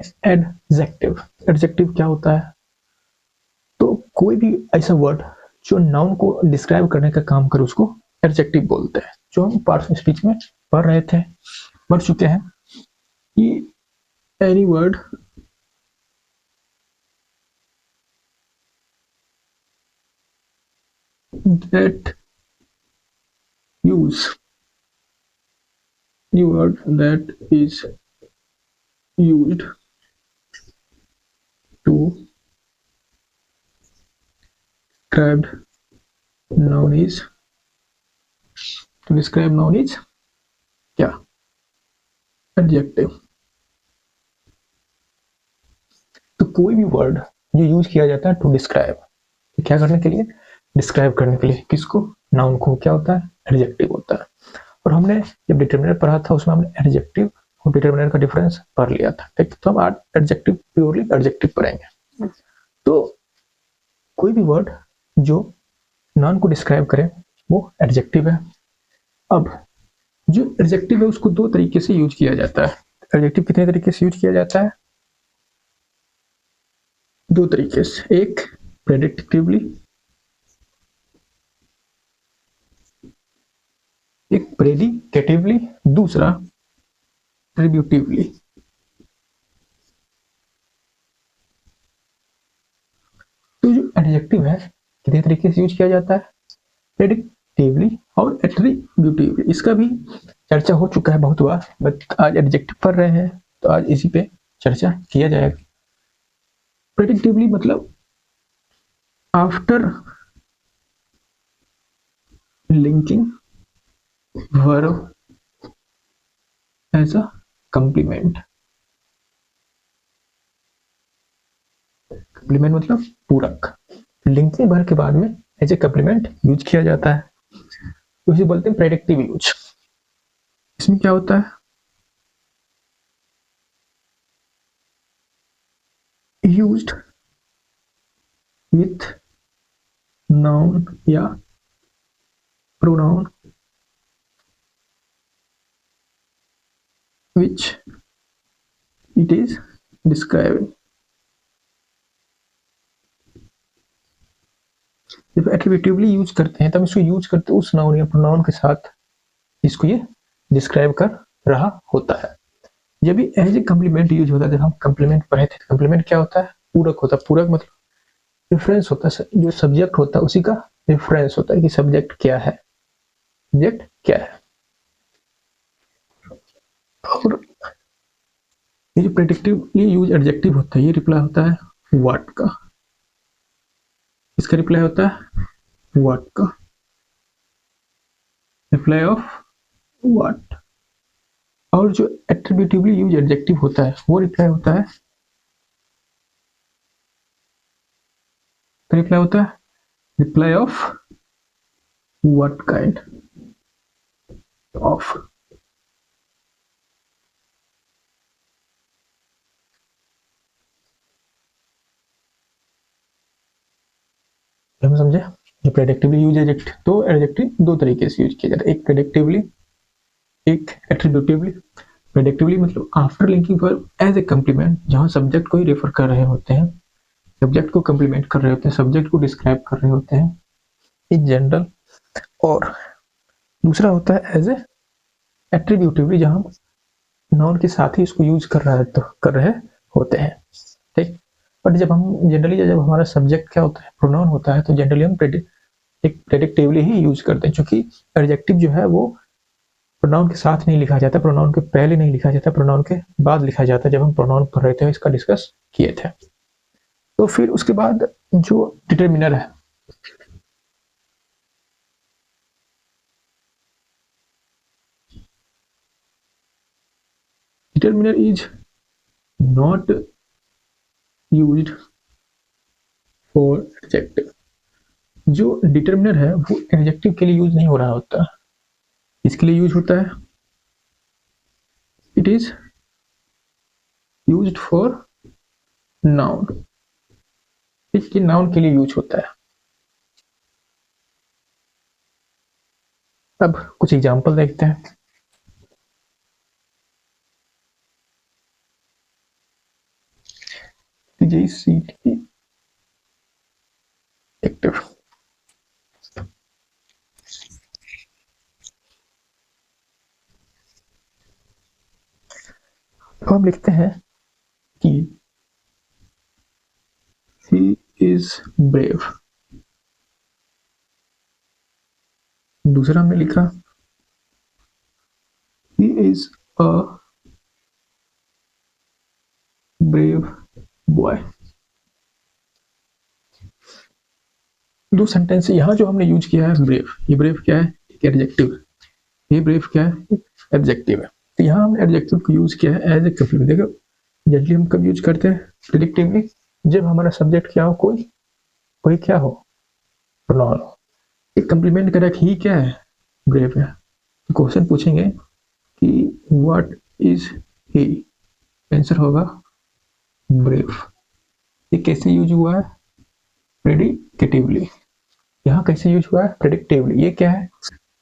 Adjective. Adjective क्या होता है? तो कोई भी ऐसा वर्ड जो नाउन को डिस्क्राइब करने का काम करे उसको एडजेक्टिव बोलते हैं। जो हम पार्ट्स ऑफ स्पीच में पढ़ चुके हैं कि any word that use any word that is used to describe noun is क्या? एडजेक्टिव। तो कोई भी वर्ड जो यूज किया जाता है टू डिस्क्राइब, क्या करने के लिए? डिस्क्राइब करने के लिए। किसको? नाउन को। क्या होता है? एडजेक्टिव होता है। और हमने जब डिटरमिनर पढ़ा था उसमें हमने एडजेक्टिव और डिटरमिनर का डिफरेंस पढ़ लिया था। ठीक, तो हम आज एडजेक्टिव, प्योरली एडजेक्टिव पढ़ेंगे। तो कोई भी वर्ड जो नाउन को डिस्क्राइब करे वो एडजेक्टिव है। अब जो एडजेक्टिव है उसको दो तरीके से यूज किया जाता है। एडजेक्टिव कितने तरीके से यूज किया जाता है? दो तरीके से। एक प्रेडिक्टिवली, एक प्रेडिकेटिवली, दूसरा एट्रीब्यूटिवली। तो जो एडजेक्टिव है कितने तरीके से यूज किया जाता है? प्रेडिक्टिवली और एट्रीब्यूटिवली। इसका भी चर्चा हो चुका है बहुत बार, बट आज एडजेक्टिव पढ़ रहे हैं तो आज इसी पे चर्चा किया जाएगा। प्रेडिक्टिवली मतलब after linking verb as a complement। complement मतलब पूरक। लिंकिंग वर्ब के बाद में एज ए कम्प्लीमेंट यूज किया जाता है, उसे बोलते हैं प्रेडिक्टिव यूज। इसमें क्या होता है? यूज्ड विथ नाउन या pronoun which it is describing। जब एट्रीब्यूटिवली यूज करते हैं तब इसको यूज करते हैं उस नाउन या प्रोनाउन के साथ इसको ये डिस्क्राइब कर रहा होता है। जब भी एज ए कम्प्लीमेंट यूज होता है, जब हम कम्प्लीमेंट पढ़े थे, कम्प्लीमेंट क्या होता है? पूरक होता है। पूरक मतलब रेफरेंस होता है, जो सब्जेक्ट होता है उसी का रेफरेंस होता है कि सब्जेक्ट क्या है, सब्जेक्ट क्या है। और ये जो प्रेडिक्टिवली यूज एडजेक्टिव होता है ये रिप्लाई होता है व्हाट का। इसका रिप्लाई होता है व्हाट का, रिप्लाई ऑफ व्हाट। और जो एट्रीब्यूटिवली यूज एडजेक्टिव होता है वो रिप्लाई होता है reply off what kind of. हम समझे? जो प्रेडिक्टिवली यूज एडजेक्टिव, तो एडजेक्टिव दो तरीके से यूज किया जाता है, एक प्रेडिक्टिवली, एक एट्रीब्यूटिवली। प्रेडिक्टिवली मतलब after linking verb as a complement, जहां सब्जेक्ट को ही रेफर कर रहे होते हैं, सब्जेक्ट को कम्प्लीमेंट कर रहे होते हैं, सब्जेक्ट को डिस्क्राइब कर रहे होते हैं इन जनरल। और दूसरा होता है एज ए एट्रीब्यूटिवली, जहां नाउन के साथ ही इसको यूज कर रहे होते हैं। ठीक। बट जब हम जनरली, जब हमारा सब्जेक्ट क्या होता है? प्रोनाउन होता है, तो जनरली हम प्रेडिक्टिवली ही यूज करते हैं, क्योंकि एडजेक्टिव जो है वो प्रोनाउन के साथ नहीं लिखा जाता, प्रोनाउन के पहले नहीं लिखा जाता, प्रोनाउन के बाद लिखा जाता है। जब हम प्रोनाउन पढ़ रहे थे इसका डिस्कस किए थे। तो फिर उसके बाद जो डिटरमिनर है, determiner is not used for adjective. जो डिटरमिनर है वो एडजेक्टिव के लिए यूज नहीं हो रहा होता। इसके लिए यूज होता है, it is used for noun. इसके नाउन के लिए यूज होता है। अब कुछ एग्जांपल देखते हैं। PGCT active. तो हम लिखते हैं कि he is brave। दूसरा हमने लिखा he is a brave boy। दो सेंटेंस यहाँ जो हमने यूज किया है ब्रेव, ये ब्रेव क्या है? एक एडजेक्टिव। ये ब्रेव क्या है? एडजेक्टिव है। तो यहाँ हमने एडजेक्टिव को यूज किया है एज ए कंप्लीमेंट। देखो जनरली हम कब यूज करते हैं प्रेडिक्टिवली? जब हमारा सब्जेक्ट क्या हो, कोई क्या हो, प्रोनाउन हो। एक कंप्लीमेंट करें ही क्या है? ब्रेव है। क्वेश्चन पूछेंगे कि व्हाट इज ही, आंसर होगा ब्रेव। ये कैसे यूज हुआ है? प्रेडिक्टिवली। यहाँ कैसे यूज हुआ है? प्रेडिक्टिवली। ये क्या है?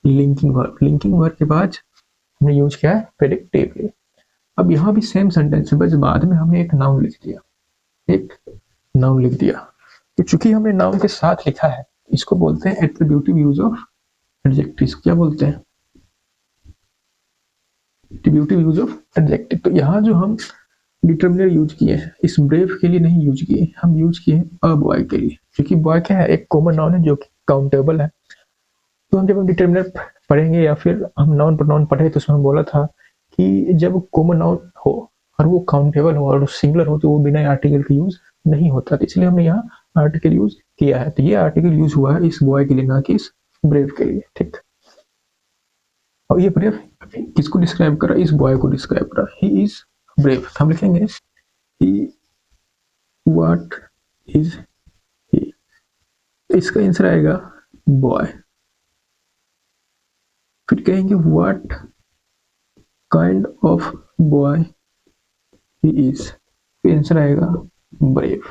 Linking verb. लिंकिंग वर्ब के बाद हमने यूज किया है प्रेडिक्टिवली। अब यहाँ भी सेम सेंटेंस है, बस बाद में हमने एक नाउन लिख दिया, एक नाउन लिख दिया। तो चूंकि हमने नाउन के साथ लिखा है, इसको बोलते हैं एट्रीब्यूटिव यूज ऑफ एडजेक्टिव। क्या बोलते हैं? Attributive use of adjective. तो यहाँ जो हम डिटर्मिनर यूज किए हैं, इस ब्रेव के लिए नहीं यूज किए, हम यूज किए अ बॉय के लिए। क्योंकि बॉय क्या है? एक कॉमन नाउन है जो कि काउंटेबल है। तो हम जब डिटर्मिनर पढ़ेंगे या फिर हम नाउन प्रोनाउन पढ़े तो उसमें बोला था कि जब कॉमन नाउन हो और वो काउंटेबल हो और सिंगुलर हो तो वो बिना आर्टिकल के यूज नहीं होता। तो इसलिए हमने यहाँ आर्टिकल यूज किया है। तो ये आर्टिकल यूज हुआ है इस बॉय के लिए, ना कि इस ब्रेव के लिए। ठीक। और ये ब्रेव किसको डिस्क्राइब कर रहा है? इस बॉय को डिस्क्राइब कर रहा है। He is brave. हम लिखेंगे ही, व्हाट इज ही। इसका आंसर आएगा बॉय। फिर कहेंगे what kind of boy he is, answer आएगा ब्रेव।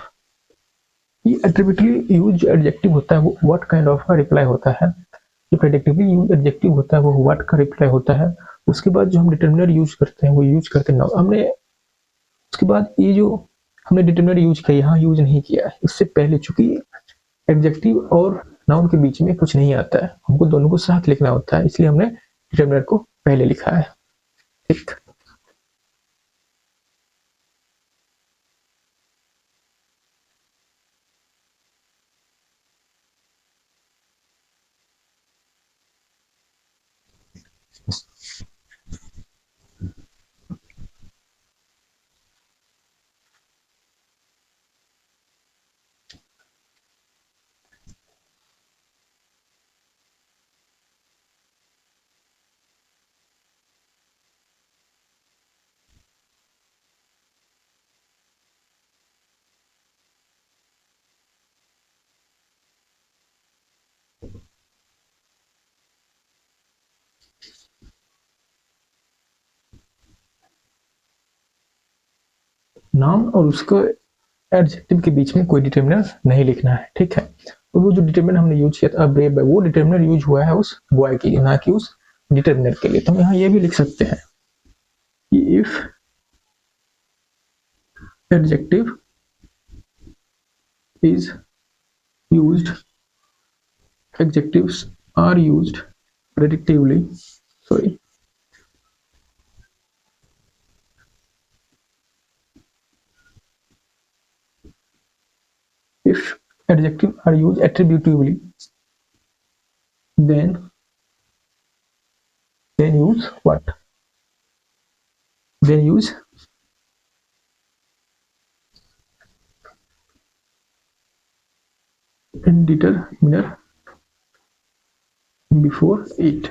ये एट्रीब्यूटिवली यूज एडजेक्टिव होता है, वो व्हाट काइंड ऑफ का रिप्लाई होता है। जो प्रेडिक्टिवली यूज एडजेक्टिव होता है वो व्हाट का रिप्लाई होता है। उसके बाद जो हम डिटर्मिनर यूज करते हैं वो यूज करते हैं नाउन। हमने उसके बाद ये जो हमने डिटर्मिनर यूज किया, यहाँ यूज नहीं किया है। इससे पहले चूंकि एडजेक्टिव और नाउन के बीच में कुछ नहीं आता है, हमको दोनों को साथ लिखना होता है, इसलिए हमने डिटर्मिनर को पहले लिखा है। ठीक। नाउन और उसको एडजेक्टिव के बीच में कोई डिटर्मिनर नहीं लिखना है। ठीक है। तो वो जो डिटर्मिनर हमने यूज किया था ब्रेव, वो डिटर्मिनर यूज हुआ है उस बॉय के लिए, ना कि उस डिटर्मिनर के लिए। तो हम यहाँ ये भी लिख सकते हैं कि if adjective is used, adjectives are used predictively, sorry, if adjectives are used attributively, then use what? Then use indeterminate before it।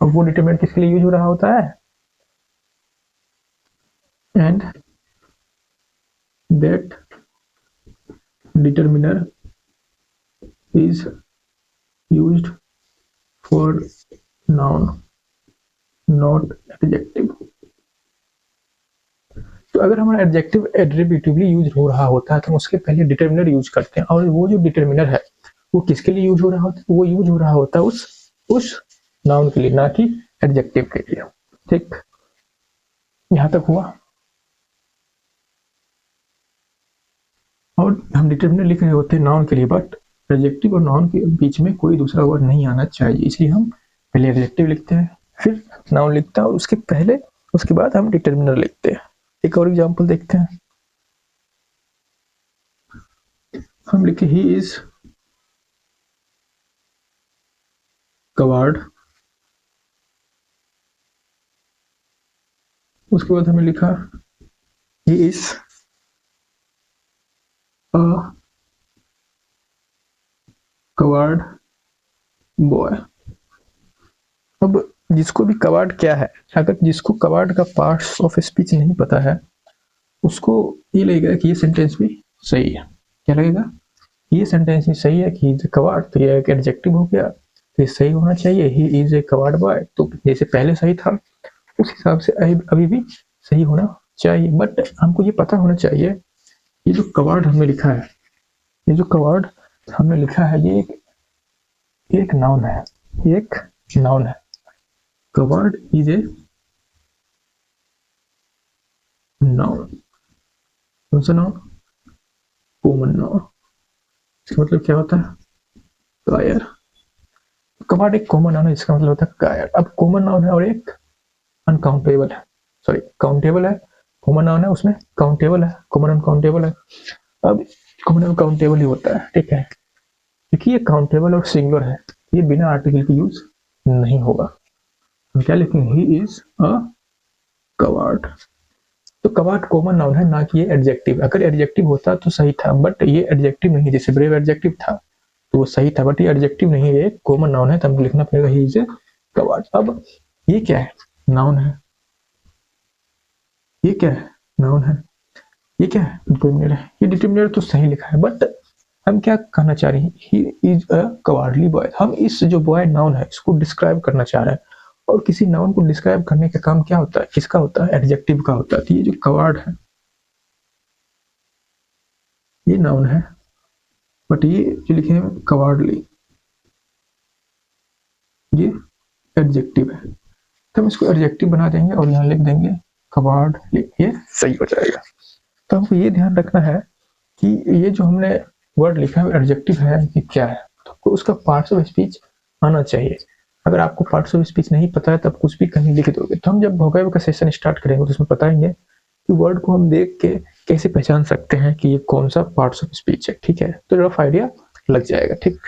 अब वो डिटरमिनेंट किसके लिए यूज हो रहा होता है? And that determiner is used for noun, not adjective। तो अगर हमारा एडजेक्टिव एट्रीब्यूटिवली यूज हो रहा होता है तो हम उसके पहले डिटर्मिनर यूज करते हैं। और वो जो डिटर्मिनर है वो किसके लिए यूज हो रहा होता है? वो यूज हो रहा होता है उस नाउन के लिए, ना कि एडजेक्टिव के लिए। ठीक। यहां तक हुआ। और हम डिटरमिनर लिख रहे होते हैं नाउन के लिए, बट एडजेक्टिव और नाउन के बीच में कोई दूसरा वर्ड नहीं आना चाहिए, इसलिए हम पहले एडजेक्टिव लिखते हैं, फिर नाउन लिखते हैं और उसके बाद हम डिटरमिनर लिखते हैं। एक और एग्जांपल देखते हैं। हम लिखे ही इज कवर्ड, उसके बाद हमें लिखा he is a covered boy. अब जिसको भी कवर्ड क्या है, अगर जिसको कवर्ड का पार्ट्स ऑफ स्पीच नहीं पता है, उसको ये लगेगा कि ये सेंटेंस भी सही है। क्या लगेगा? ये सेंटेंस भी सही है कि इज ए कवर्ड, तो ये एक एडजेक्टिव हो गया, तो ये सही होना चाहिए। He is a covered boy, तो जैसे पहले सही था उस हिसाब से अभी भी सही होना चाहिए। बट हमको ये पता होना चाहिए, ये जो कवर्ड हमने लिखा है, ये जो कवर्ड हमने लिखा है, ये एक नाउन है, ये एक नाउन है। Covered is a noun. कौन सा नाउन? Common noun. इसका मतलब क्या होता है? कायर। कवर्ड एक कॉमन नाउन है, इसका मतलब होता है कायर। अब कॉमन नाउन है और एक अनकाउंटेबल है, सॉरी काउंटेबल है। कॉमन नाउन है, उसमें काउंटेबल है, कॉमन अनकाउंटेबल है। अब कॉमन अनकाउंटेबल ही होता है, ठीक है, क्योंकि ये काउंटेबल और सिंगुलर है, ये बिना आर्टिकल के यूज नहीं होगा। हम क्या लिखेंगे? He is a covered. तो कवर्ड कॉमन नाउन है, ना कि ये एडजेक्टिव। अगर एडजेक्टिव होता तो सही था, बट ये एडजेक्टिव नहीं है। जैसे ब्रेव एडजेक्टिव था तो वो सही था, बट ये एडजेक्टिव नहीं है, ये कॉमन नाउन है, तो हमको लिखना पड़ेगा ही इज ए कवर्ड। अब ये क्या है? नाउन है। ये क्या है? नाउन है। ये क्या है? डिटरमिनर है। ये डिटरमिनर तो सही लिखा है, बट हम क्या कहना चाह रहे हैं? He is a cowardly boy. हम इस जो बॉय नाउन है इसको डिस्क्राइब करना चाह रहे हैं, और किसी नाउन को डिस्क्राइब करने का काम क्या होता है? किसका होता है? एडजेक्टिव का होता है। तो ये जो कवर्ड है ये नाउन है, बट ये जो लिखे हैं कवर्डली, ये एडजेक्टिव है। तो हम इसको एडजेक्टिव बना देंगे और यहाँ लिख देंगे कवर्डली, ये सही हो जाएगा। तो हमको ये ध्यान रखना है कि ये जो हमने वर्ड लिखा है एडजेक्टिव है कि क्या है, तो आपको उसका पार्ट्स ऑफ स्पीच आना चाहिए। अगर आपको पार्ट्स ऑफ स्पीच नहीं पता है तब कुछ भी कहीं लिख दोगे। तो हम जब वोकैब का सेशन स्टार्ट करेंगे तो उसमें बताएंगे कि वर्ड को हम देख के कैसे पहचान सकते हैं कि ये कौन सा पार्ट्स ऑफ स्पीच है, ठीक है, तो रफ आइडिया लग जाएगा। ठीक,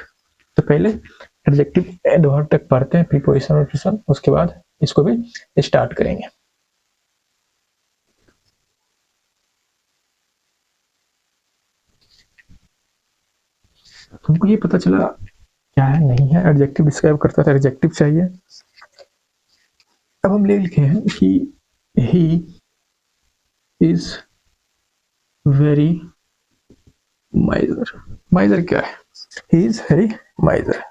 तो पहले एडजेक्टिव एडवर्ब तक पढ़ते हैं, प्रीपोजिशन और प्रीपोजिशन, उसके बाद इसको भी स्टार्ट करेंगे। तुमको ये पता चला क्या है नहीं है? एडजेक्टिव डिस्क्राइब करता था, एडजेक्टिव चाहिए। अब हम ले लिखे हैं कि ही इज वेरी माइजर। माइजर क्या है? He is very माइजर।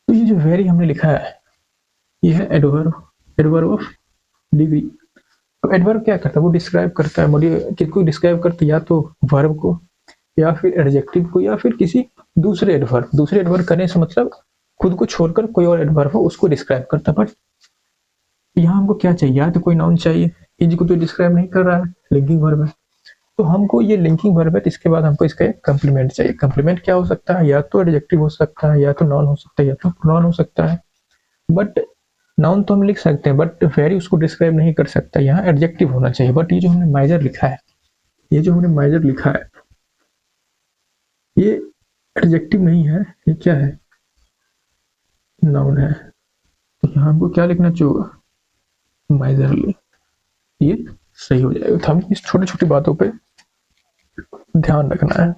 तो ये जो वेरी हमने लिखा है ये है एडवर्ब, एडवर्ब ऑफ डिग्री। तो एडवर्ब क्या करता है? वो डिस्क्राइब करता है, किसको डिस्क्राइब करता है? या तो वर्ब को, या फिर एडजेक्टिव को, या फिर किसी दूसरे एडवर्ब। दूसरे एडवर्ब करने से मतलब खुद को छोड़कर कोई और एडवर्ब हो उसको डिस्क्राइब करता है। बट यहाँ हमको क्या चाहिए? या तो कोई नाउन चाहिए, इज को तो डिस्क्राइब नहीं कर रहा है, लिंकिंग वर्ब है, तो हमको ये लिंकिंग वर्ब है, तो इसके बाद हमको इसका एक कंप्लीमेंट चाहिए। कंप्लीमेंट क्या हो सकता है? या तो एडजेक्टिव हो सकता है, या तो नाउन हो सकता है, या तो प्रोनाउन हो सकता है। बट नाउन तो हम लिख सकते हैं, बट वेरी उसको डिस्क्राइब नहीं कर सकता, यहाँ एडजेक्टिव होना चाहिए। बट ये जो हमने माइजर लिखा है, ये जो हमने माइजर लिखा है ये एडजेक्टिव नहीं है, ये क्या है? नाउन है। तो यहाँ हमको क्या लिखना चाहिए? माइजरली, ये सही हो जाएगा। तो हम इस छोटी छोटी बातों पे ध्यान रखना है।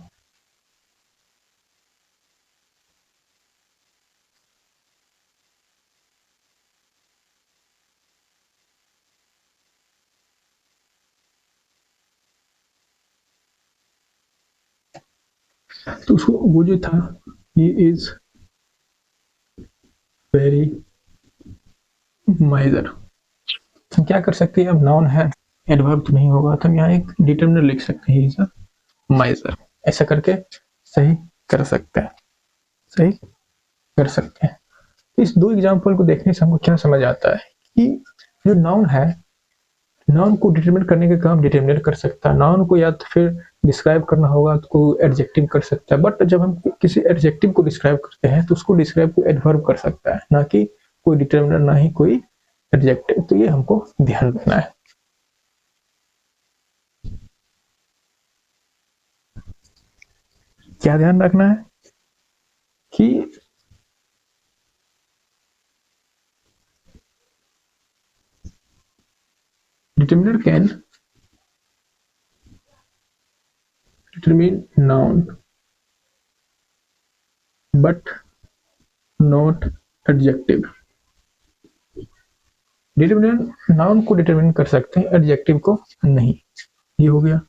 तो उसको वो जो था, ही इज वेरी माइजर, हम क्या कर सकते हैं? अब नाउन है, एडवर्ब तो नहीं होगा, तो हम यहाँ एक डिटरमिनर लिख सकते हैं, ही इज माइजर। ऐसा करके सही कर सकते हैं, सही कर सकते हैं। इस दो एग्जाम्पल को देखने से हमको क्या समझ आता है कि जो नाउन है नाउन को डिटरमिन करने का काम डिटरमिनर कर सकता है, नाउन को या तो फिर डिस्क्राइब करना होगा तो को एडजेक्टिव कर सकता है, बट जब हम किसी एडजेक्टिव को डिस्क्राइब करते हैं तो उसको डिस्क्राइब को एडवर्ब कर सकता है, ना कि कोई डिटरमिनर, ना ही कोई एडजेक्टिव। तो ये हमको ध्यान रखना है। क्या ध्यान रखना है कि determiner can determine noun but not adjective. Determiner noun को डिटरमिन कर सकते हैं, एडजेक्टिव को नहीं। ये हो गया।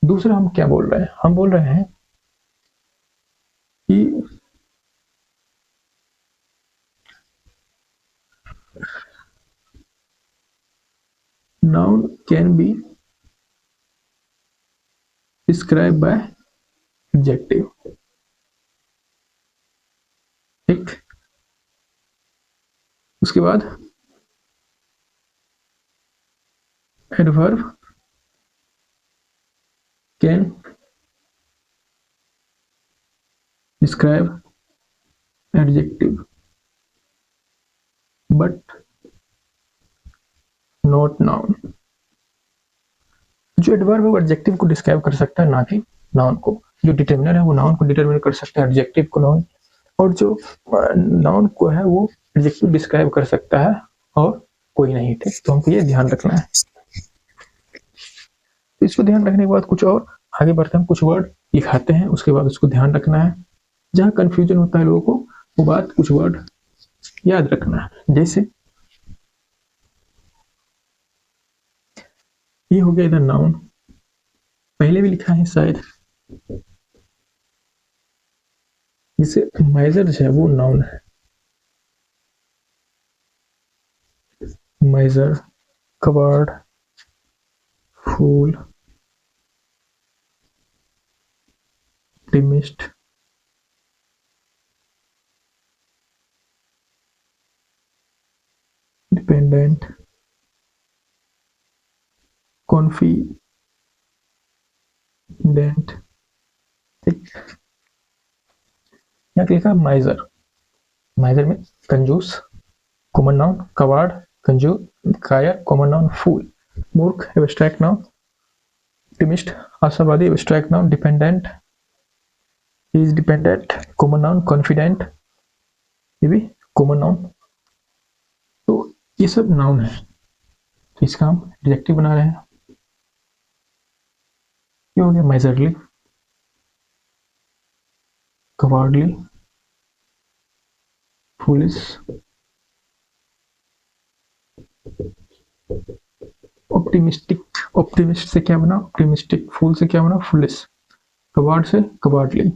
दूसरा हम क्या बोल रहे हैं, हम बोल रहे हैं कि noun can be described by adjective। ठीक, उसके बाद adverb can describe adjective but not noun। जो एडवर्ब है वो एडजेक्टिव को डिस्क्राइब कर सकता है, ना कि नाउन को। जो डिटरमिनर है वो नाउन को डिटरमिन कर सकता है, एडजेक्टिव को नाउन, और जो नाउन को है वो एडजेक्टिव डिस्क्राइब कर सकता है और कोई नहीं। ठीक, तो हमको ये ध्यान रखना है। तो इसको ध्यान रखने के बाद कुछ और आगे बढ़ते हैं, कुछ वर्ड लिखाते हैं, उसके बाद उसको ध्यान रखना है। जहाँ कंफ्यूजन होता है लोगों को वो बात, कुछ वर्ड याद रखना है। जैसे ये हो गया इधर नाउन, पहले भी लिखा है शायद, जिसे मेजर है वो नाउन है। मेजर, कवर्ड, फूल, optimist, dependent, confident। ठीक, यहाँ लिखा माइजर, माइजर में कंजूस कॉमन नाउन, कवार्ड कंजूस, कायर कॉमन नाउन, फूल मूर्ख एब्स्ट्रैक्ट नाउन, ऑप्टिमिस्ट आशावादी abstract noun, dependent is dependent common noun, confident ये भी कॉमन नाउन। तो ये सब नाउन है, तो इसका हम एडजेक्टिव बना रहे हैं। ये हो गया मेजरली, कवार्डली, फूलिश, ऑप्टिमिस्टिक, ऑप्टिमिस्ट से क्या बना ऑप्टिमिस्टिक, फूल से क्या बना फुलिश, कवार्ड से कवार्डली।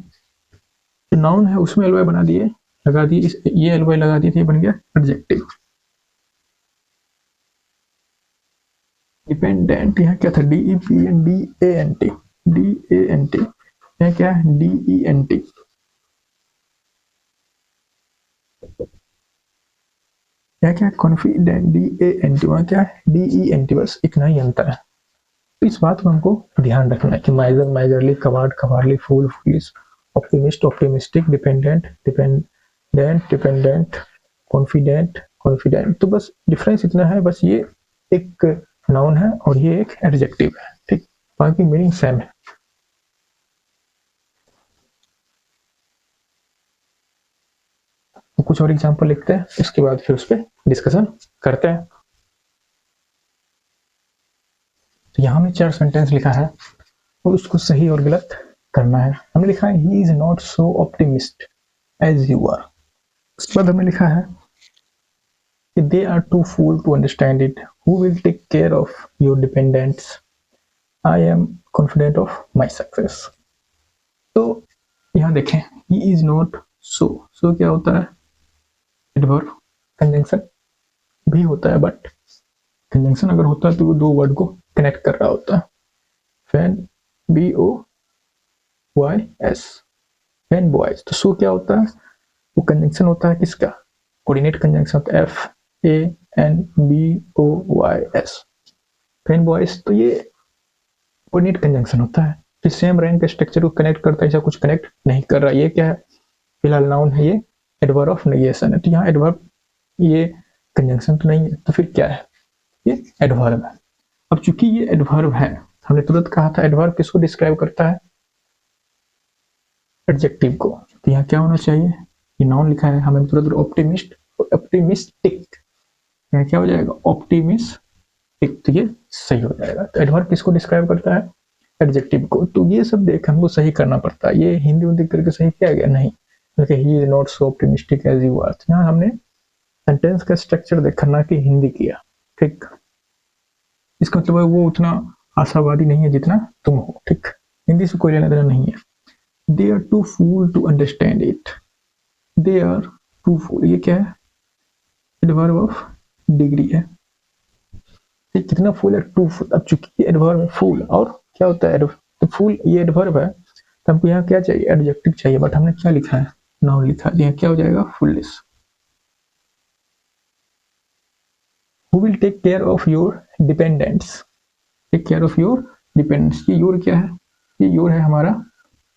जो नाउन है उसमें एलवाई बना दिए, लगा दिए, ये एलवाई लगा दिए, ये बन गया एडजेक्टिव। डिपेंडेंट यहाँ क्या था, DEPENDENT, DANT, यहाँ क्या है DENT। यहाँ क्या कॉन्फिडेंट, DANT, वहाँ क्या है DENT, बस इतना ही अंतर है। तो इस बात को हमको ध्यान रखना है कि miser miserly, coward cowardly, fool foolish, optimist optimistic, dependent dependent dependent, confident confident. तो बस डिफरेंस इतना है, बस ये एक नाउन है और ये एक एडजेक्टिव है। ठीक, बाकी मीनिंग सेम है। तो कुछ और एग्जांपल लिखते हैं, उसके बाद फिर उस पर डिस्कशन करते हैं। तो यहाँ हमने 4 सेंटेंस लिखा है और उसको सही और गलत करना है। हमने लिखा है he is not so optimist as you are. उसके बाद हमने लिखा है कि they are too fool to understand it, who will take care of your dependents, I am confident of my success. तो यहाँ देखें, ही इज नॉट सो क्या होता है एडवर्ब, कंजंक्शन भी होता है, बट कंजंक्शन अगर होता है तो वो दो वर्ड को कनेक्ट कर रहा होता है। Fan, BOYS, fan boys. तो सो क्या होता है, वो कंजंक्शन होता है किसका, कोऑर्डिनेट कंजंक्शन होता है, FANBOYS। फैन बॉयज, तो ये कोऑर्डिनेट कंजंक्शन होता है, फिर सेम रैंक के स्ट्रक्चर को कनेक्ट करता है, ऐसा कुछ कनेक्ट नहीं कर रहा। ये क्या है, फिलहाल नाउन है, ये एडवर्ब ऑफ नेगेशन है, तो यहाँ एडवर्ब, ये कंजंक्शन तो नहीं है, तो फिर क्या है, ये एडवर्ब है। अब चूंकि ये एडवर्ब है, हमने तुरंत कहा था एडवर्ब किसको डिस्क्राइब करता है, एडजेक्टिव को, तो यहाँ क्या होना चाहिए, ये नाउन लिखा है, हमें तुरंत ऑप्टिमिस्ट, ऑप्टिमिस्टिक, यहाँ क्या हो जाएगा, ऑप्टिमिस्टिक, तो ये सही हो जाएगा। तो एडवर्ब किसको डिस्क्राइब करता है, एडजेक्टिव को। तो ये सब देख हमको सही करना पड़ता है, ये हिंदी में देख करके सही किया गया नहीं, बल्कि he is not so optimistic as you are. यहाँ हमने सेंटेंस का स्ट्रक्चर देखा ना कि हिंदी किया, ठीक। इसका मतलब है वो उतना आशावादी नहीं है जितना तुम हो, ठीक। हिंदी से कोई लेना देना नहीं है। They are too fool to understand it, they are too fool, ये क्या है, एडवर्ब ऑफ डिग्री है, ठीक। कितना फूल है, टू फूल। अब चूंकि एडवर्ब है फूल, और क्या होता है, तो फूल ये एडवर्ब है, तो हमको यहाँ क्या चाहिए, एडजेक्टिव चाहिए, बट हमने क्या लिखा है, नाउन लिखा है, यहाँ क्या हो जाएगा, fullness. Who will take care of your dependents? Take care of your dependents, ये योर क्या है, ये योर है हमारा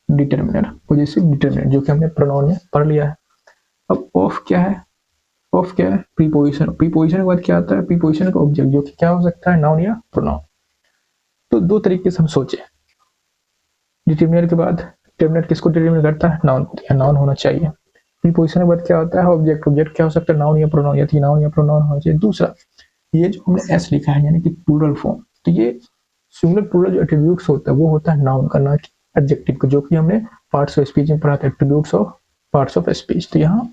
डिटर्मिनर, पॉजिटिव डिटर्मिनर, जो कि हमने प्रोनाउन में पढ़ लिया है। अब ऑफ क्या है, ऑफ क्या है, प्रीपोजिशन, प्रीपोजिशन के बाद क्या आता है, प्रीपोजिशन का ऑब्जेक्ट, जो कि क्या हो सकता है, नाउन या प्रोनाउन। तो दो तरीके से हम सोचे, डिटर्मिनर के बाद, डिटर्मिनर किसको डिटर्मिन करता है, नाउन को, या नाउन होना चाहिए। प्रीपोजिशन के बाद क्या होता है, ऑब्जेक्ट, ऑब्जेक्ट क्या हो सकता है, नाउन या प्रोनाउन, या नाउन या प्रोनाउन होना चाहिए। दूसरा, ये जो हमने एस लिखा है, यानी कि प्लूरल फॉर्म, तो ये सिंगुलर प्लूरल जो एट्रीब्यूट्स होता है वो होता है नाउन का, ना कि एडजेक्टिव का, जो कि हमने पार्ट्स ऑफ स्पीच में पढ़ा था, attributes of parts of speech. तो यहाँ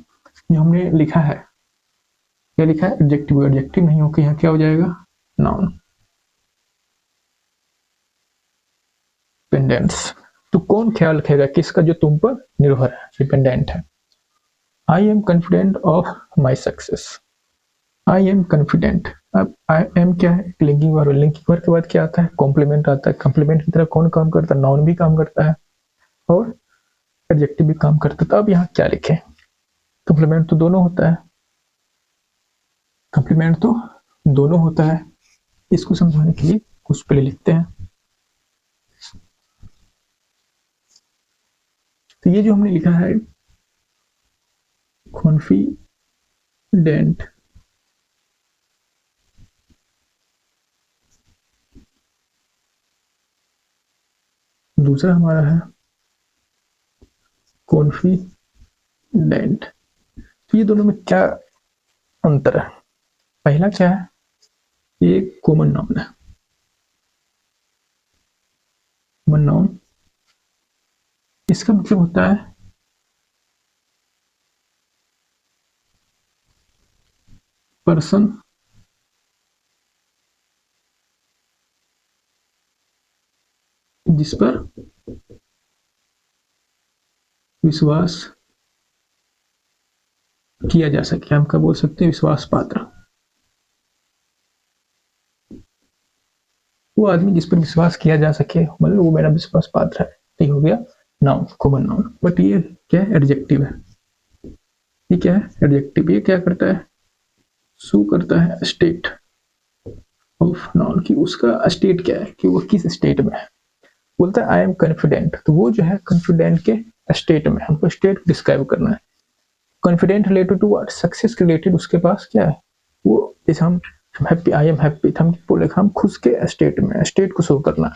जो हमने लिखा है, क्या लिखा है, एडजेक्टिव, एडजेक्टिव नहीं होकर यहाँ क्या हो जाएगा, नाउन। डिपेंडेंस, तो कौन ख्याल रखेगा किसका, जो तुम पर निर्भर है, डिपेंडेंट है। आई am confident of my success, I am confident. अब आई एम क्या है, लिंकिंग वर्ब, लिंकिंग वर्ब के बाद क्या आता है, कॉम्प्लीमेंट आता है। कॉम्प्लीमेंट की तरह कौन काम करता है, नाउन भी काम करता है और एडजेक्टिव भी काम करता है। तो अब यहाँ क्या लिखे, कॉम्प्लीमेंट तो दोनों होता है, कॉम्प्लीमेंट तो दोनों होता है। इसको समझाने के लिए कुछ पहले लिखते हैं। तो ये जो हमने लिखा है, कॉन्फिडेंट, दूसरा हमारा है कॉन्फिडेंट। तो ये दोनों में क्या अंतर है, पहला क्या है, ये कॉमन नाउन है, कॉमन नाउन, इसका मतलब होता है पर्सन जिस पर विश्वास किया जा सके, हम क्या बोल सकते हैं, विश्वास पात्र, वो आदमी जिस पर विश्वास किया जा सके, मतलब वो मेरा विश्वास पात्र है, ये हो गया नाउन, कॉमन नाउन। बट ये क्या है, एडजेक्टिव है, ये क्या है, एडजेक्टिव, ये क्या करता है, शो करता है स्टेट ऑफ नाउन, की उसका स्टेट क्या है, कि वो किस स्टेट में है। बोलता है आई एम कॉन्फिडेंट, तो वो जो है कॉन्फिडेंट के स्टेट में, हमको स्टेट डिस्क्राइब करना है। Confident related to what, success related, उसके पास क्या है, वो जैसे हम हैप्पी, आई एम हैप्पी, हम बोले हम खुश के स्टेट में, स्टेट को शो करना है।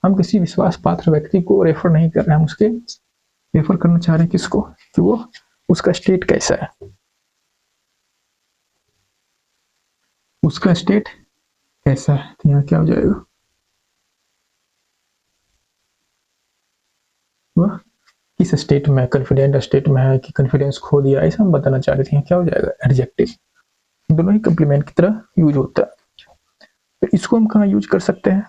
हम किसी विश्वास पात्र व्यक्ति को रेफर नहीं कर रहे हैं, हम उसके रेफर करना चाह रहे हैं किसको, कि वो उसका स्टेट कैसा है, उसका स्टेट कैसा है। तो यहाँ क्या हो जाएगा, वह किस स्टेट में, कॉन्फिडेंट स्टेट में है कि कॉन्फिडेंस खो दिया, ऐसा हम बताना चाह रहे थे। क्या हो जाएगा, एडजेक्टिव, दोनों ही कॉम्प्लीमेंट की तरह यूज होता है। तो इसको हम कहाँ यूज कर सकते हैं,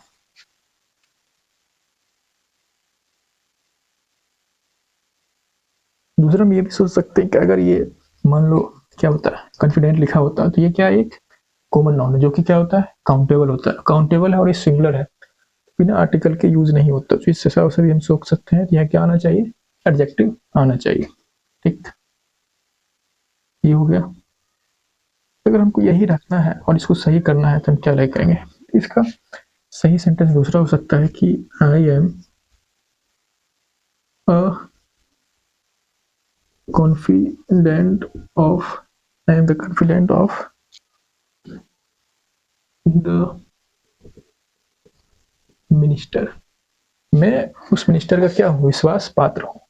दूसरा हम ये भी सोच सकते हैं कि अगर ये मान लो क्या होता है, कॉन्फिडेंट लिखा होता है, तो ये क्या है, एक कॉमन नाउन है, जो कि क्या होता है, काउंटेबल होता है, काउंटेबल है और ये सिंगुलर है, बिना आर्टिकल के यूज नहीं होता। तो इस हिसाब से भी हम सोच सकते हैं, यहाँ क्या आना चाहिए, एडजेक्टिव आना चाहिए, ठीक। ये हो गया। अगर हमको यही रखना है और इसको सही करना है तो हम क्या करेंगे, इसका सही सेंटेंस दूसरा हो सकता है कि I am a confident of I am the confident of the minister. मैं उस मिनिस्टर का क्या हूँ, विश्वास पात्र हूँ।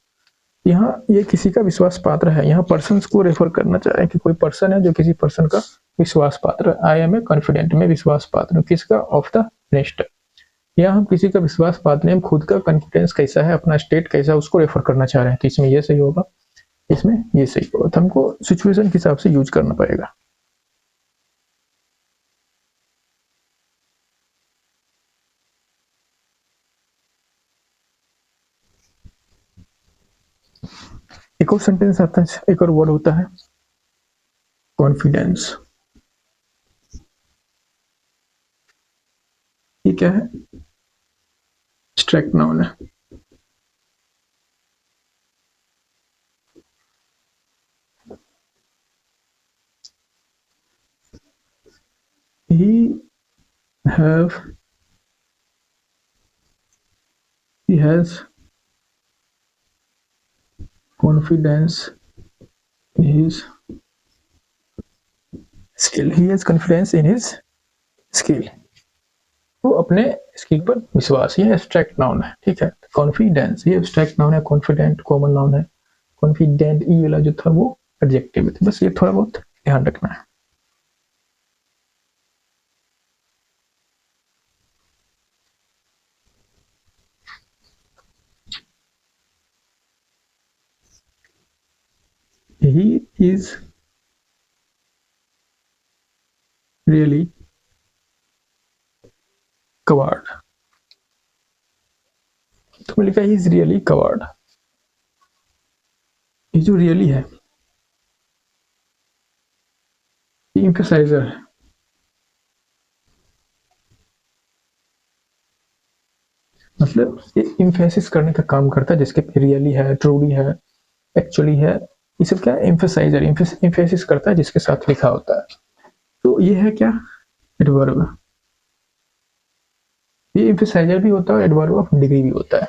यहाँ ये किसी का विश्वास पात्र है, यहाँ पर्सन को रेफर करना चाह रहे हैं कि कोई पर्सन है जो किसी पर्सन का विश्वास पात्र है। आई एम ए कॉन्फिडेंट, में विश्वास पात्र हूँ किसका, ऑफ द मिनिस्टर। या हम किसी का विश्वास पात्र नहीं, हम खुद का कॉन्फिडेंस कैसा है, अपना स्टेट कैसा है, उसको रेफर करना चाह रहे हैं। तो इसमें ये सही होगा, इसमें ये सही होगा। तो हमको सिचुएशन के हिसाब से यूज करना पड़ेगा। एक और सेंटेंस आता है, एक और वर्ड होता है कॉन्फिडेंस। ये क्या है, एब्स्ट्रैक्ट नाउन है। he has confidence in his skill, he has confidence in his skill। वो अपने स्किल पर विश्वास, ये एब्स्ट्रैक्ट नाउन है, ठीक है। कॉन्फिडेंस ये एब्स्ट्रैक्ट नाउन है, कॉन्फिडेंट कॉमन नाउन है, कॉन्फिडेंट ई वाला जो था वो एडजेक्टिव था। बस ये थोड़ा बहुत ध्यान रखना है। he is really coward, तो लिखा ही इज रियली कवर्ड। ये जो रियली है ये एम्फसाइजर है, मतलब ये इम्फेसिस करने का काम करता है, जिसके रियली है, ट्रूली है, एक्चुअली है, ये सब क्या एम्फसाइजर इम्फेसिस करता है जिसके साथ लिखा होता है। तो ये है क्या, एडवर्ब। ये एम्फसाइजर भी होता है, एडवर्ब ऑफ डिग्री भी होता है।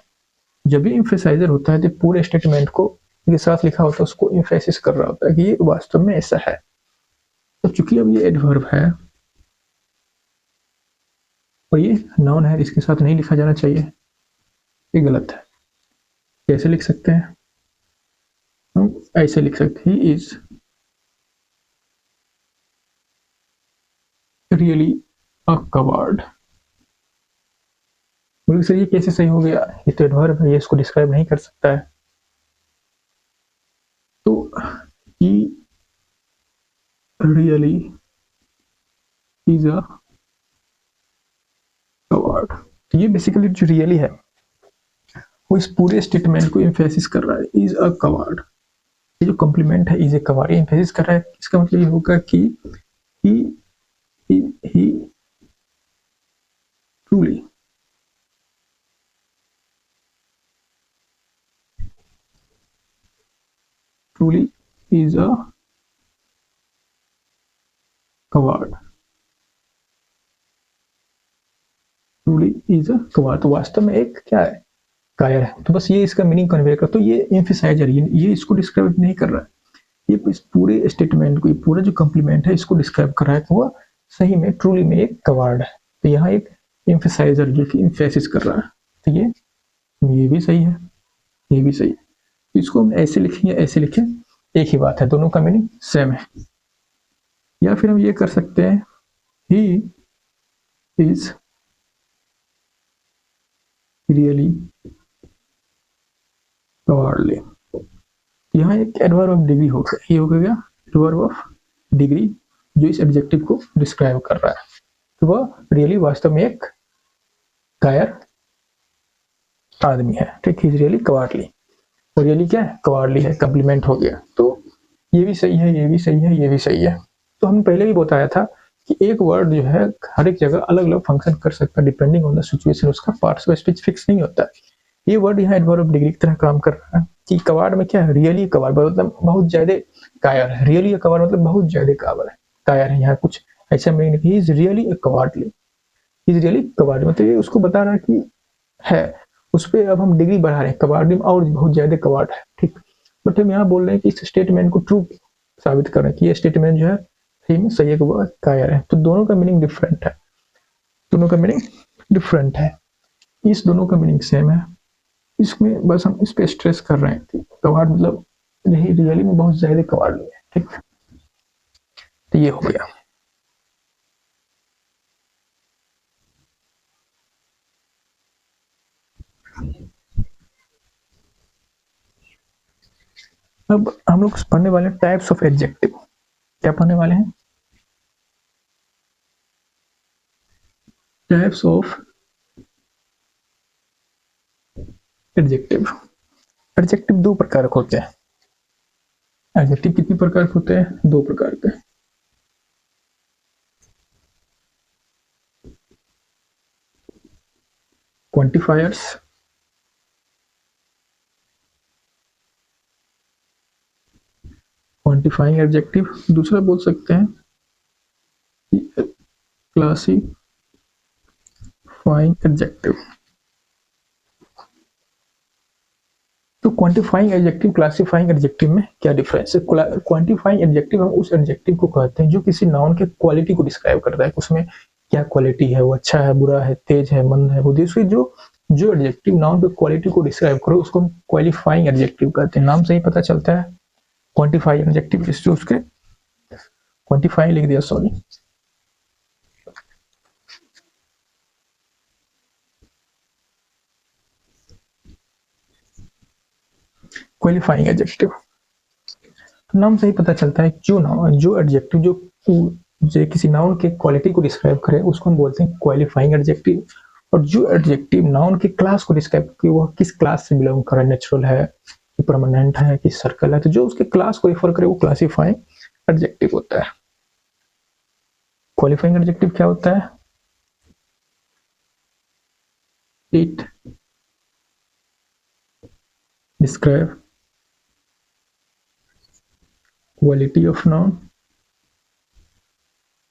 जब भी एम्फसाइजर होता है तो पूरे स्टेटमेंट को के साथ लिखा होता है, उसको इम्फेसिस कर रहा होता है कि ये वास्तव में ऐसा है। तो चूंकि अब ये एडवर्ब है और ये नाउन है, इसके साथ नहीं लिखा जाना चाहिए, ये गलत है। कैसे लिख सकते हैं, हम ऐसे लिख सकते हैं, ही इज रियली अ कवर्ड। बोले सर ये कैसे सही हो गया, ये तो एडवर्ब है, ये इसको डिस्क्राइब नहीं कर सकता है। तो he really is a covered, तो ये बेसिकली जो रियली है वो इस पूरे स्टेटमेंट को एम्फेसिस कर रहा है, इज अ कवर्ड। ये जो कॉम्प्लीमेंट है इज ए कवर्ड, ये एम्फेसिस कर रहा है। इसका मतलब ये होगा कि ही truly is a coward, truly is a coward। तो वास्तव में एक क्या है, कायर है। तो बस ये इसका मीनिंग कन्वे कर, तो ये एम्फसाइजर, ये इसको डिस्क्राइब नहीं कर रहा है, ये इस पूरे स्टेटमेंट को, ये पूरा जो कॉम्प्लीमेंट है इसको डिस्क्राइब कर रहा है कि वो सही में ट्रूली में एक कवार्ड है। तो यहाँ एक एम्फसाइजर जो कि एम्फेसिस कर रहा है, तो ये भी सही है, ये भी सही है। तो इसको हम ऐसे लिखें या ऐसे लिखें, एक ही बात है, दोनों का मीनिंग सेम है। या फिर हम ये कर सकते हैं, ही इज रियली कवर्डली। यहाँ एक एडवर्ब ऑफ डिग्री हो गया, ये हो गया एडवर्ब ऑफ डिग्री जो इस एडजेक्टिव को डिस्क्राइब कर रहा है। तो वह रियली वास्तव में एक कायर आदमी है, ठीक। इज रियली कवर्डली, और रियली क्या है, कवर्डली है, कॉम्प्लीमेंट हो गया। तो ये भी सही है, ये भी सही है, ये भी सही है। तो हम पहले भी बताया था कि एक वर्ड जो है हर एक जगह अलग अलग फंक्शन कर सकता है, डिपेंडिंग ऑन द सिचुएशन, उसका पार्ट्स ऑफ स्पीच फिक्स नहीं होता है। ये वर्ड यहाँ एडवर्ब ऑफ डिग्री की तरह काम कर रहा है कि कवार्ड में क्या है, रियली कवार्ड मतलब बहुत ज्यादा कायर है, रियली कवार्ड मतलब बहुत ज्यादा कायर है। यहाँ कुछ ऐसा meaning, he is really a cowardly, is really कबाड़, मतलब ये उसको बता रहा है कि है, उस पर अब हम डिग्री बढ़ा रहे हैं, कबाड़ में और बहुत ज्यादा कबाड़ है, ठीक। बट हम यहाँ बोल रहे हैं कि इस स्टेटमेंट को ट्रू साबित कर रहे हैं कि ये स्टेटमेंट जो है सही में सही है, वो कायर है। तो दोनों का मीनिंग डिफरेंट है, दोनों का मीनिंग डिफरेंट है, इस दोनों का मीनिंग सेम है। इसमें बस हम इस पे स्ट्रेस कर रहे हैं कि कबाड़ मतलब यही रियली में बहुत ज्यादा कबाड़ नहीं है, ठीक। तो ये हो गया। अब हम लोग पढ़ने वाले हैं टाइप्स ऑफ एडजेक्टिव। क्या पढ़ने वाले हैं? Types of adjective. एडजेक्टिव दो प्रकार के होते हैं। एडजेक्टिव कितने प्रकार के होते हैं? दो प्रकार के। Quantifiers, quantifying adjective. दूसरा बोल सकते हैं क्लासिफाइंग एडजेक्टिव। तो क्वांटिफाइंग एडजेक्टिव, क्लासिफाइंग एडजेक्टिव में क्या डिफरेंस है? क्वांटिफाइंग एडजेक्टिव हम उस एडजेक्टिव को कहते हैं जो किसी नाउन के क्वालिटी को डिस्क्राइब करता है, उसमें क्या क्वालिटी है, वो अच्छा है, बुरा है, तेज है, मंद है। वो दूसरी जो जो एडजेक्टिव नाउन पे क्वालिटी को डिस्क्राइब करो उसको हम क्वालिफाइंग एडजेक्टिव कहते हैं। नाम से ही पता चलता है क्वांटिफाइंग एडजेक्टिव, जिससे उसके क्वांटिफाइंग लिख दिया, सॉरी। क्वालिफाइंग एडजेक्टिव, नाम से ही पता चलता है जो नाउन, जो एडजेक्टिव जो किसी नाउन के क्वालिटी को डिस्क्राइब करे उसको हम बोलते हैं क्वालिफाइंग एडजेक्टिव। और जो एडजेक्टिव नाउन के क्लास को डिस्क्राइब कि वह किस क्लास से बिलोंग कर रहा है, नेचुरल है कि परमानेंट है कि सर्कल है, तो जो उसके क्लास को रेफर करे वो क्लासिफाइंग एडजेक्टिव होता है। क्वालिफाइंग एडजेक्टिव क्या होता है? It describe quality of noun,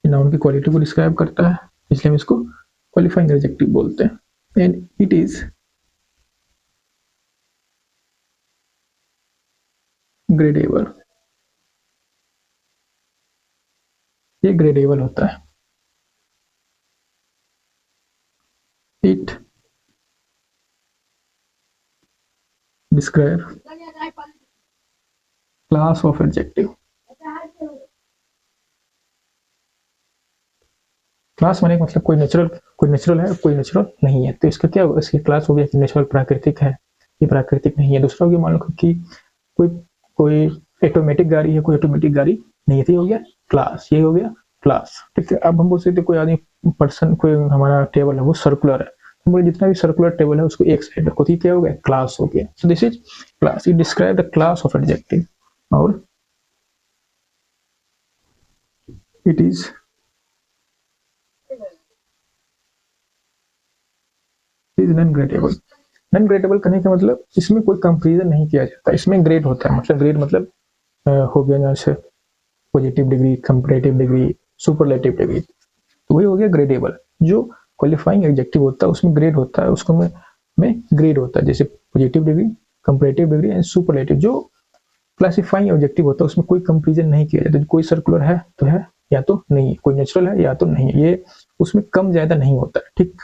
noun की क्वालिटी को डिस्क्राइब करता है, इसलिए हम इसको क्वालिफाइंग एडजेक्टिव बोलते हैं। एंड इट इज ग्रेडेबल, ये ग्रेडेबल होता है। It describe class of adjective. Class माने मतलब कोई नेचुरल है, कोई नेचुरल नहीं है। तो इसका क्या होगा? इसकी क्लास हो गया कि नेचुरल प्राकृतिक है, ये प्राकृतिक नहीं है। दूसरा हो गया मान लो कि कोई कोई ऑटोमेटिक गाड़ी है, कोई ऑटोमेटिक गाड़ी नहीं है, तो ये हो गया क्लास, ये हो गया क्लास, ठीक है। अब हम बोल सकते कोई आदमी पर्सन, कोई हमारा टेबल है वो सर्कुलर है, तो बोले जितना भी सर्कुलर टेबल है उसको एक साइड रखो, तो ये क्या हो गया? क्लास हो गया। So this is class, it describe the class of adjective. और it is non gradable. Non gradable करने का मतलब इसमें कोई कंपेरिजन नहीं किया जाता, इसमें ग्रेड होता है। मतलब ग्रेड मतलब हो गया जैसे positive degree, comparative degree, superlative degree, तो वही हो गया ग्रेडेबल। जो क्वालिफाइंग एडजेक्टिव होता है उसमें ग्रेड होता है, उसको में ग्रेड होता है, जैसे positive degree, comparative degree and superlative. जो क्लासिफाइंग ऑब्जेक्टिव होता है उसमें कोई कंपेरिजन नहीं किया जाता, कोई सर्कुलर है तो है या तो नहीं, कोई नेचुरल है या तो नहीं, ये उसमें कम ज्यादा नहीं होता है, ठीक।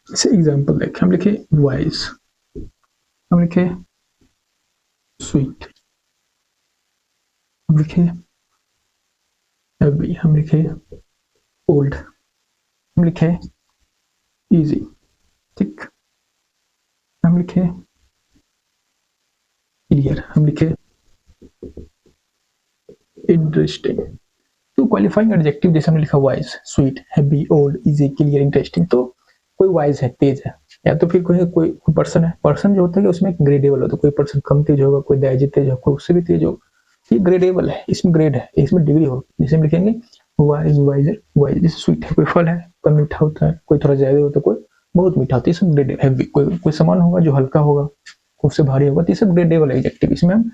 जैसे एग्जाम्पल देखें, हम लिखे वाइज, हम लिखे स्वीट, हम लिखे एवरी, हम लिखे ओल्ड, हम लिखे इजी, ठीक। हम लिखे क्लियर, हम लिखे इंटरेस्टिंग। तो क्वालिफाइंग एडजेक्टिव जैसे हमने लिखा wise, sweet, happy, old, easy, clear, interesting, तो कोई वाइज है, तेज है, या तो फिर कोई पर्सन है। पर्सन जो होता है कि उसमें ग्रेडेबल होता है, कोई पर्सन कम तेज होगा, कोई दहेज तेज होगा, कोई उससे भी तेज होगा, ये ग्रेडेबल है, इसमें ग्रेड है, इसमें डिग्री हो। जैसे हम लिखेंगे वाइज, वाइजर, वाइज, जैसे स्वीट है, कोई फल है, कोई मीठा होता है, कोई थोड़ा ज्यादा होता है, कोई बहुत मीठा होता है, इसमें ग्रेडेबल। हैवी, कोई सामान होगा जो हल्का होगा, उससे भारी होगा, तो ये सब ग्रेडेबल एडजेक्टिव। इसमें हम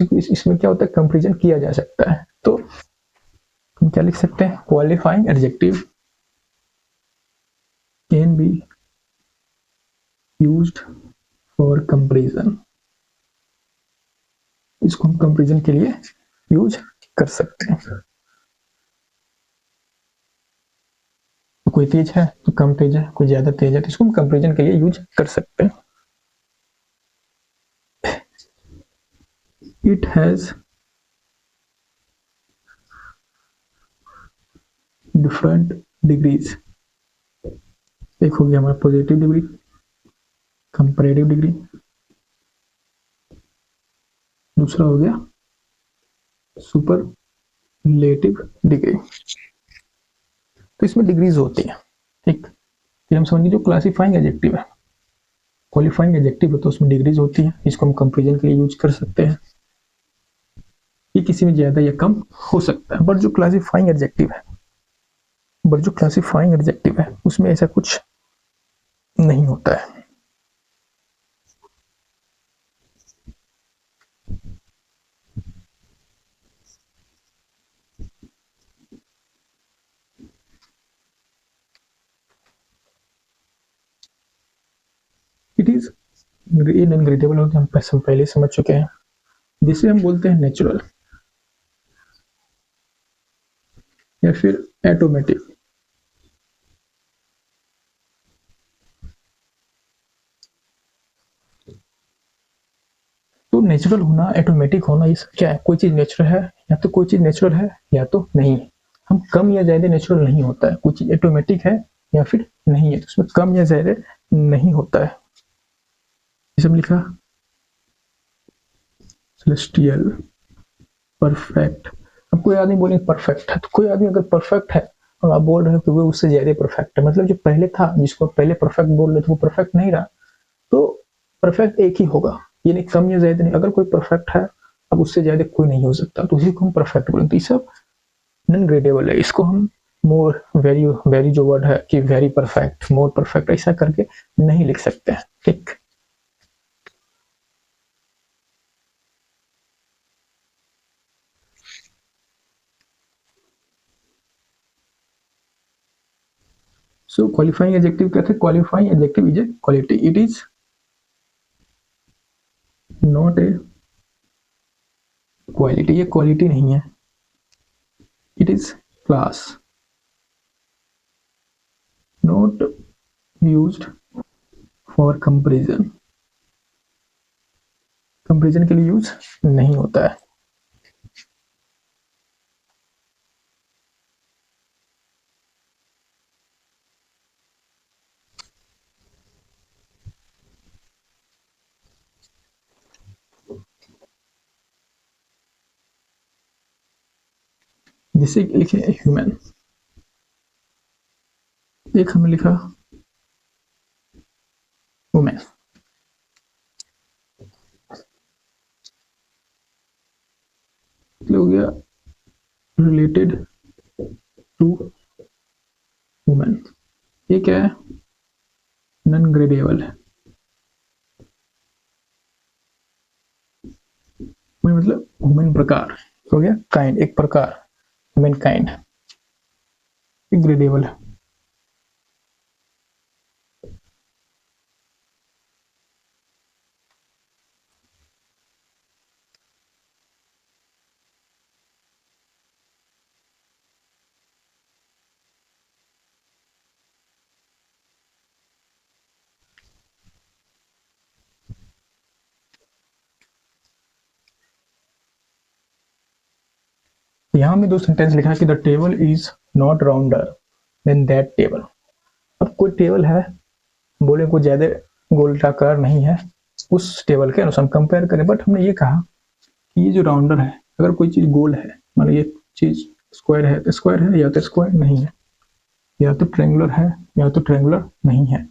इसमें क्या होता है, कंपैरिजन किया जा सकता है। तो हम क्या लिख सकते हैं, qualifying adjective can be used for comparison, इसको हम कंपैरिजन के लिए यूज कर सकते हैं। तो कोई तेज है तो कम तेज है, कोई ज्यादा तेज है, तो इसको हम कंपैरिजन के लिए यूज कर सकते हैं। इट हैज डिफरेंट डिग्रीज, एक हो गया हमारा पॉजिटिव डिग्री, कंपैरेटिव डिग्री, दूसरा हो गया सुपरलेटिव डिग्री। तो इसमें डिग्रीज होती है, ठीक। फिर हम समझिए जो क्लासिफाइंग एडजेक्टिव है, क्वालिफाइंग एडजेक्टिव है, तो उसमें डिग्रीज होती है, इसको हम कंपैरिजन के लिए यूज कर सकते हैं। ये किसी में ज्यादा या कम हो सकता है, बट जो क्लासिफाइंग एडजेक्टिव है उसमें ऐसा कुछ नहीं होता है। इट इज इनग्रेडेबल होते हैं, हम पहले समझ चुके हैं, जिसे हम बोलते हैं नेचुरल या फिर ऑटोमेटिक। तो नेचुरल होना, ऑटोमेटिक होना, ये सब क्या है, कोई चीज नेचुरल है या तो कोई चीज नेचुरल है या तो नहीं है। हम कम या ज्यादा नेचुरल नहीं होता है, कोई चीज ऑटोमेटिक है या फिर नहीं है, तो उसमें कम या ज्यादा नहीं होता है। जैसे लिखा सेलेस्टियल, परफेक्ट। अब कोई आदमी बोले परफेक्ट है, तो कोई आदमी अगर परफेक्ट है और आप बोल रहे हो कि वो उससे ज्यादा परफेक्ट है, मतलब जो पहले था, जिसको पहले परफेक्ट बोल रहे थे, वो परफेक्ट नहीं रहा, तो परफेक्ट एक ही होगा, ये नहीं कम या ज्यादा नहीं। अगर कोई परफेक्ट है, अब उससे ज्यादा कोई नहीं हो सकता, तो उसी को हम परफेक्ट बोलेंगे। तो ये सब नॉन ग्रेडेबल है, इसको हम मोर, वेरी जो वर्ड है कि वेरी परफेक्ट, मोर परफेक्ट, ऐसा करके नहीं लिख सकते हैं, ठीक। सो क्वालिफाइंग एडजेक्टिव कहते हैं, qualifying adjective is a quality, it is not a quality, ये क्वालिटी नहीं है, it is class, not used for comparison, comparison के लिए यूज नहीं होता है। जैसे लिखे ह्यूमन, एक हमने लिखा वुमेन, हो गया रिलेटेड टू वुमेन, ये क्या है, नॉन ग्रेडेबल है, मतलब ह्यूमन प्रकार, हो गया काइंड, एक प्रकार, ह्यूमन काइंड, ग्रेडेबल है। यहाँ में दो सेंटेंस लिखा है कि the table is not rounder than that table. अब कोई टेबल है, बोले कोई ज्यादा गोलाकार नहीं है, उस टेबल के अनुसार कंपेयर करें, बट हमने ये कहा कि ये जो राउंडर है, अगर कोई चीज गोल है, मान ये चीज स्क्वायर है तो स्क्वायर है, या तो स्क्वायर नहीं है, या तो ट्रायंगुलर है या तो ट्रायंगुलर नहीं है,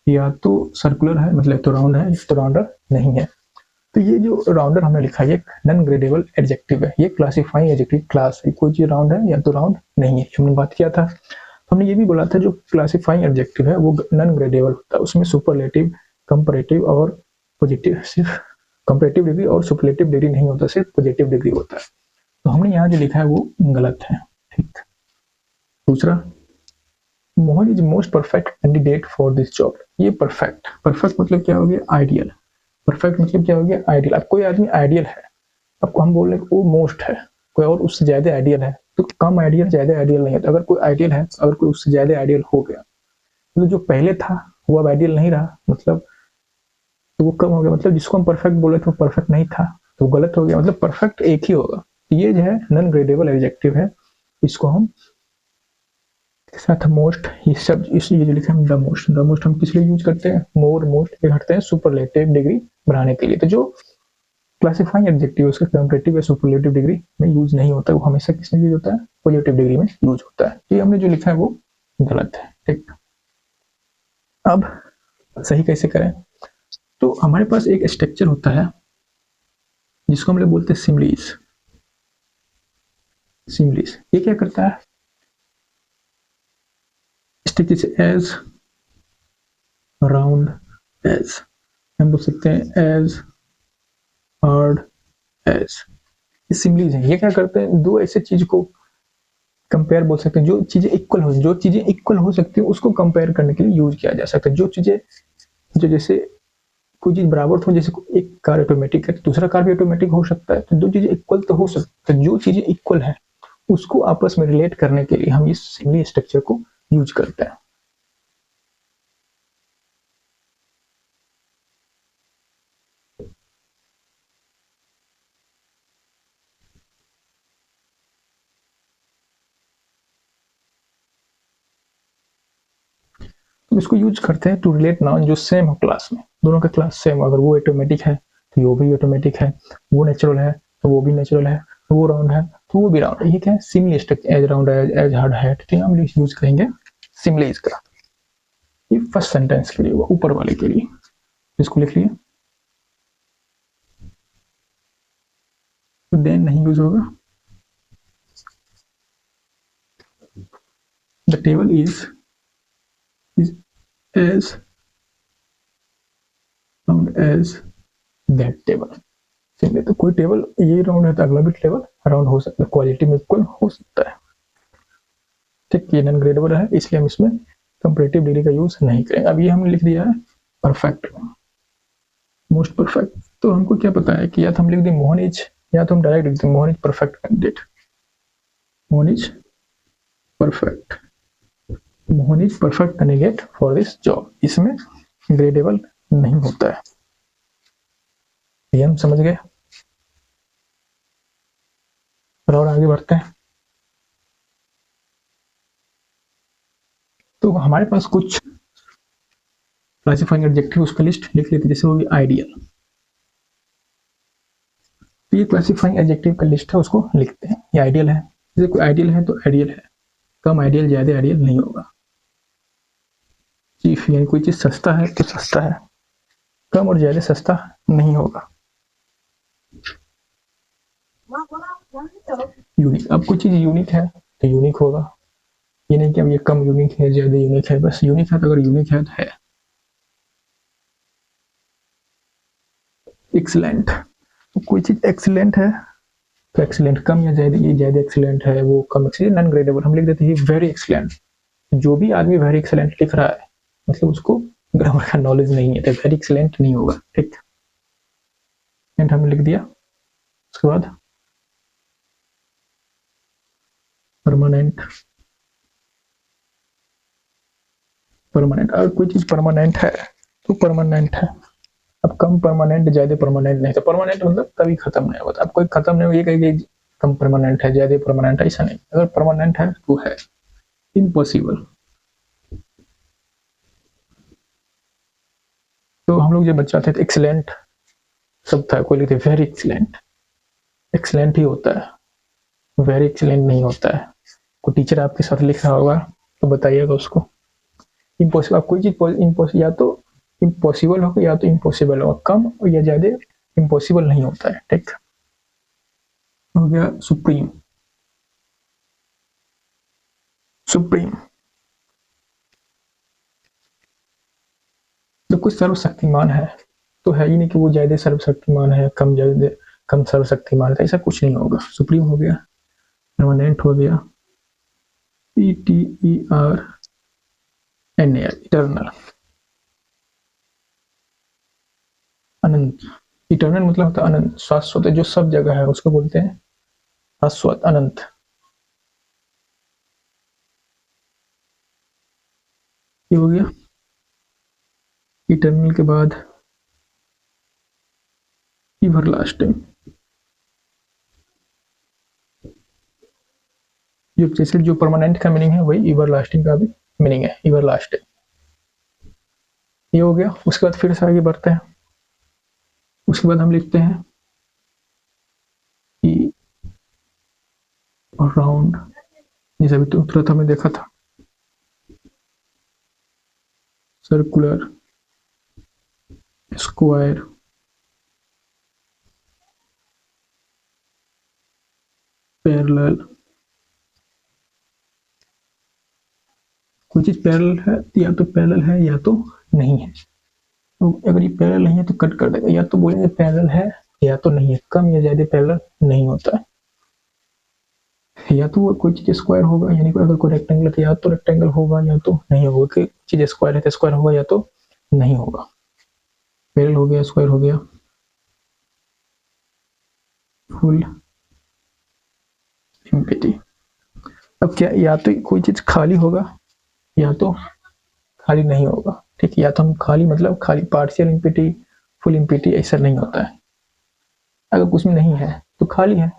या तो सर्कुलर है मतलब तो राउंड है तो राउंडर नहीं है। तो ये जो राउंडर हमने लिखा है ये नॉन ग्रेडेबल एडजेक्टिव है, ये क्लासिफाइंग एडजेक्टिव क्लास है, कोई चीज राउंड है या तो राउंड नहीं है। हमने बात किया था, हमने ये भी बोला था जो क्लासिफाइंग एडजेक्टिव है वो नॉन ग्रेडेबल होता है, उसमें सुपरलेटिव, कंपैरेटिव और पॉजिटिव, सिर्फ कंपैरेटिव डिग्री और सुपरलेटिव डिग्री नहीं होता, सिर्फ पॉजिटिव डिग्री होता है। तो हमने यहाँ जो लिखा है वो गलत है। ठीक। दूसरा, Mohan is most perfect candidate for this job. ये परफेक्ट, परफेक्ट मतलब क्या हो गया, आइडियल। परफेक्ट मतलब क्या हो गया, आइडियल। अब कोई आदमी आइडियल है, आपको हम बोल रहे हैं वो मोस्ट है, कोई और उससे ज्यादा आइडियल है, तो कम आइडियल ज्यादा आइडियल नहीं होता। अगर कोई आइडियल है, अगर कोई उससे ज्यादा आइडियल हो गया तो जो पहले था वो अब आइडियल नहीं रहा, मतलब तो वो कम हो गया, मतलब जिसको हम परफेक्ट बोले थे वो परफेक्ट नहीं था तो गलत हो गया, मतलब परफेक्ट एक ही होगा। ये जो है नॉन ग्रेडेबल एडजेक्टिव है, इसको हम साथ मोस्ट, ये सब इसलिए जो लिखा है द मोस्ट, द मोस्ट हम किस लिए यूज करते हैं, मोर मोस्ट ये हटते हैं सुपरलेटिव डिग्री बढ़ाने के लिए। तो जो क्लासिफाइंग एडजेक्टिव उसका कंपैरेटिव या सुपरलेटिव डिग्री में यूज नहीं होता, वो हमेशा किस में यूज होता है, पॉजिटिव डिग्री में यूज होता है। ये हमने जो लिखा है वो गलत है। ठीक। अब सही कैसे करें, तो हमारे पास एक स्ट्रक्चर होता है जिसको हम लोग बोलते हैं सिमलीज। सिमलीज ये क्या करता है, स्टिच एज, राउंड एज, हम बोल सकते हैं एज, हार्ड एज, सिमलीज है। ये क्या करते हैं, दो ऐसे चीज को कंपेयर बोल सकते हैं, जो चीजें इक्वल हो, जो चीजें इक्वल हो सकती है उसको कंपेयर करने के लिए यूज किया जा सकता है। जो चीजें, जो जैसे कोई चीज बराबर हो, जैसे एक कार ऑटोमेटिक है तो दूसरा कार भी ऑटोमेटिक हो सकता है, तो दो चीजें इक्वल तो हो सकती है, जो चीजें इक्वल है उसको आपस में रिलेट करने के लिए हम इस सिमली स्ट्रक्चर को यूज करते हैं। तो इसको यूज करते हैं टू रिलेट नाउन जो सेम हो क्लास में, दोनों का क्लास सेम, अगर वो ऑटोमेटिक है तो वो भी ऑटोमेटिक है, वो नेचुरल है तो वो भी नेचुरल है, तो वो राउंड है तो वो भी राउंड है। ये क्या है, सिमली स्ट्रक्चर, एज राउंड है, एज हार्ड है, तो हम यूज करेंगे सिमली इसका। ये फर्स्ट सेंटेंस के लिए हुआ, ऊपर वाले के लिए इसको लिख लिया, तो देन नहीं यूज होगा। The table is as round as that table। Simply तो कोई टेबल ये राउंड है तो अगला भी टेबल राउंड हो सकता है, क्वालिटी में इक्वल हो सकता है। ठीक, ये नॉन ग्रेडेबल है इसलिए हम इसमें कंपैरेटिव डिग्री का यूज नहीं करेंगे। अब ये हमने लिख दिया है परफेक्ट, मोस्ट परफेक्ट। तो हमको क्या पता है कि या तो हम लिख दें मोहन इज, या तो हम डायरेक्ट लिख दें Mohan is perfect candidate, Mohan is perfect, Mohan is perfect candidate for this job. इसमें ग्रेडेबल नहीं होता है, ये हम समझ गए। और आगे बढ़ते हैं। तो हमारे पास कुछ क्लासिफाइंग एडजेक्टिव उसका लिस्ट लिख लेते हैं, जैसे होगी आइडियल। तो ये क्लासिफाइंग एडजेक्टिव का लिस्ट है, उसको लिखते हैं। ये आइडियल है, जैसे कोई आइडियल है तो आइडियल है, कम आइडियल ज्यादा आइडियल नहीं होगा। चीफ यानी कोई चीज सस्ता है तो सस्ता है, कम और ज्यादा सस्ता नहीं होगा। यूनिक, अब कोई चीज यूनिक है तो यूनिक होगा, ये नहीं कि अब ये कम यूनिक है ज्यादा यूनिक है, बस यूनिक है तो अगर यूनिक है तो है। एक्सीलेंट, तो कोई चीज एक्सीलेंट है तो एक्सीलेंट कम या ज्यादा, ये ज्यादा एक्सीलेंट है वो कम एक्सीलेंट, नॉन ग्रेडेबल हम लिख देते हैं वेरी एक्सीलेंट। जो भी आदमी वेरी एक्सीलेंट लिख रहा है मतलब उसको ग्रामर का नॉलेज नहीं है, तो वेरी एक्सीलेंट नहीं होगा। ठीक, एंड हमने लिख दिया। उसके बाद परमानेंट, परमानेंट अगर कोई चीज परमानेंट है तो परमानेंट है। अब कम परमानेंट ज्यादा परमानेंट नहीं, तो परमानेंट मतलब कभी खत्म नहीं होगा। अब कोई खत्म नहीं हो, ये कहेगी कम परमानेंट है ज्यादा परमानेंट, ऐसा नहीं, अगर परमानेंट है तो है, इम्पॉसिबल। तो हम लोग जब बच्चा थे तो एक्सीलेंट सब था, कोई लिखते वेरी एक्सीलेंट, एक्सीलेंट ही होता है, वेरी एक्सीलेंट नहीं होता है। कोई टीचर आपके साथ लिख रहा होगा तो बताइएगा उसको। इम्पॉसिबल, कोई चीज इम्पॉसिबल या तो इम्पॉसिबल होगा या तो इम्पॉसिबल होगा, कम या ज्यादा इम्पॉसिबल नहीं होता है। ठीक हो गया सुप्रीम। सुप्रीम जब कोई सर्वशक्तिमान है तो है ही नहीं कि वो ज्यादा सर्वशक्तिमान है, कम सर्वशक्तिमान है, ऐसा कुछ नहीं होगा। सुप्रीम हो गया, परमानेंट हो गया, ETERNAL, इटर्नल, अनंत। इटर्नल मतलब होता है अनंत, शाश्वत, जो सब जगह है उसको बोलते हैं शाश्वत, अनंत। ये हो गया इटर्नल के बाद एवरलास्टिंग। जो जैसे जो परमानेंट का मीनिंग है वही एवरलास्टिंग का भी मीनिंग है, एवरलास्टिंग। ये हो गया। उसके बाद फिर से आगे बढ़ते हैं। उसके बाद हम लिखते हैं कि राउंड, जैसे अभी तो तुरंत हमने देखा था, सर्कुलर, स्क्वायर, पैरेलल। कोई चीज पैरेलल है या तो पैरेलल है या तो नहीं है। तो अगर ये पैरेलल नहीं है तो कट कर देगा, या तो बोलेंगे पैरेलल है या तो नहीं है, कम या ज्यादा पैरेलल नहीं होता है। या तो वो कोई चीज स्क्वायर होगा, यानी कि अगर कोई रेक्टेंगल है या तो रेक्टेंगल होगा या तो नहीं होगा, कोई चीज स्क्वायर है तो स्क्वायर होगा या तो नहीं होगा। पैरेलल हो गया, स्क्वायर हो गया, फुल एम्प्टी। अब क्या, या तो कोई चीज खाली होगा या तो खाली नहीं होगा। ठीक है, या तो हम खाली मतलब खाली पार्शियल एम्प्टी, फुल एम्प्टी, ऐसा नहीं होता है। अगर कुछ में नहीं है तो खाली है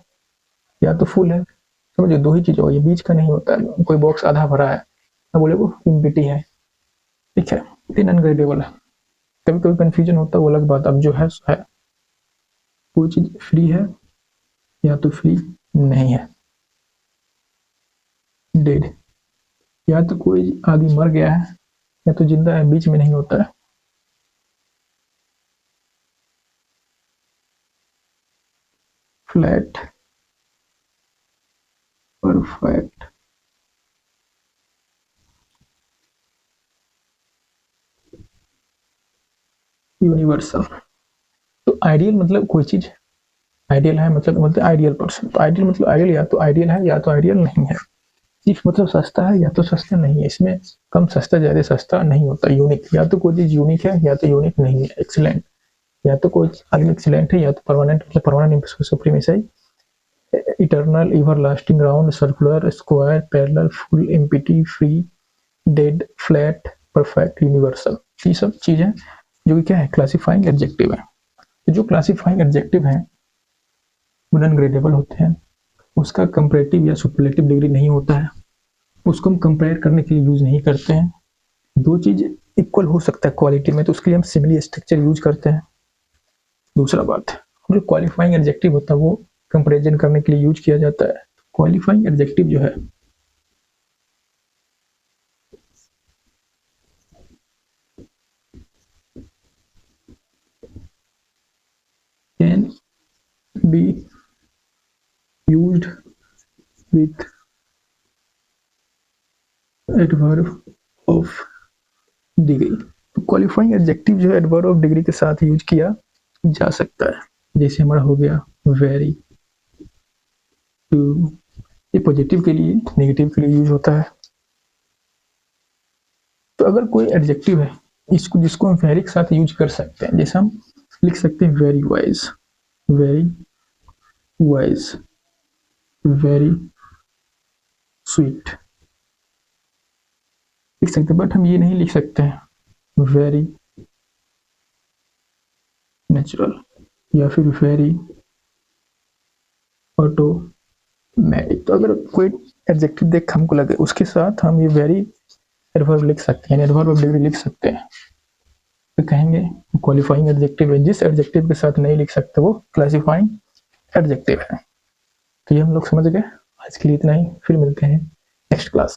या तो फुल है, समझो दो ही चीज हो, ये बीच का नहीं होता है। कोई बॉक्स आधा भरा है तो बोले वो एम्प्टी है। ठीक है, तीन अनग्रेडेबल है। कभी कभी कंफ्यूजन होता है, वो अलग बात। अब जो है सो है, कोई चीज फ्री है या तो फ्री नहीं है। डेड, या तो कोई आदमी मर गया है या तो जिंदा है, बीच में नहीं होता है। Flat, perfect, universal. तो आइडियल मतलब कोई चीज आइडियल है, मतलब आइडियल पर्सन। तो आइडियल मतलब आइडियल या तो आइडियल है या तो आइडियल नहीं है। चीज मतलब सस्ता है या तो सस्ता नहीं है, इसमें कम सस्ता ज्यादा सस्ता नहीं होता। यूनिक, या तो कोई चीज यूनिक है या तो यूनिक नहीं है। एक्सीलेंट, या तो कोई आगे एक्सीलेंट है या तो परमानेंट, मतलब परमानेंट सुप्रीम ऐसा ही। Eternal, everlasting, round, circular, square, parallel, full empty, free, dead, flat, perfect, universal. ये सब चीजें जो कि क्या है, क्लासिफाइंग एडजेक्टिव है। तो जो क्लासिफाइंग एडजेक्टिव है वो नॉन ग्रेडेबल होते हैं। उसका कंपैरेटिव या सुपरलेटिव डिग्री नहीं होता है, उसको हम कंपेयर करने के लिए यूज नहीं करते हैं। दो चीज इक्वल हो सकता है क्वालिटी में, तो उसके लिए हम सिमिली स्ट्रक्चर यूज करते हैं। दूसरा बात, जो क्वालिफाइंग एडजेक्टिव होता है वो कंपेरिजन करने के लिए यूज किया जाता है। क्वालिफाइंग एडजेक्टिव जो है can be used with adverb of degree. तो क्वालिफाइंग एडजेक्टिव जो है एडवर्ब ऑफ डिग्री के साथ यूज किया जा सकता है। जैसे हमारा हो गया वेरी, टू, ये पॉजिटिव के लिए, नेगेटिव के लिए यूज होता है। तो अगर कोई एडजेक्टिव है इसको, जिसको हम वेरी के साथ यूज कर सकते हैं, जैसे हम लिख सकते हैं very wise, very wise, very sweet, लिख सकते हैं। बट हम ये नहीं लिख सकते हैं वेरी नेचुरल या फिर वेरी ऑटोमेटिक। तो अगर कोई एडजेक्टिव देख हमको लगे उसके साथ हम ये वेरी एडवर्ब लिख सकते हैं, एडवर्ब ऑफ डिग्री लिख सकते हैं, तो कहेंगे क्वालिफाइंग एडजेक्टिव है। जिस एडजेक्टिव के साथ नहीं लिख सकते वो क्लासिफाइंग एडजेक्टिव है। तो ये हम लोग समझ गए। आज के लिए इतना ही, फिर मिलते हैं नेक्स्ट क्लास में।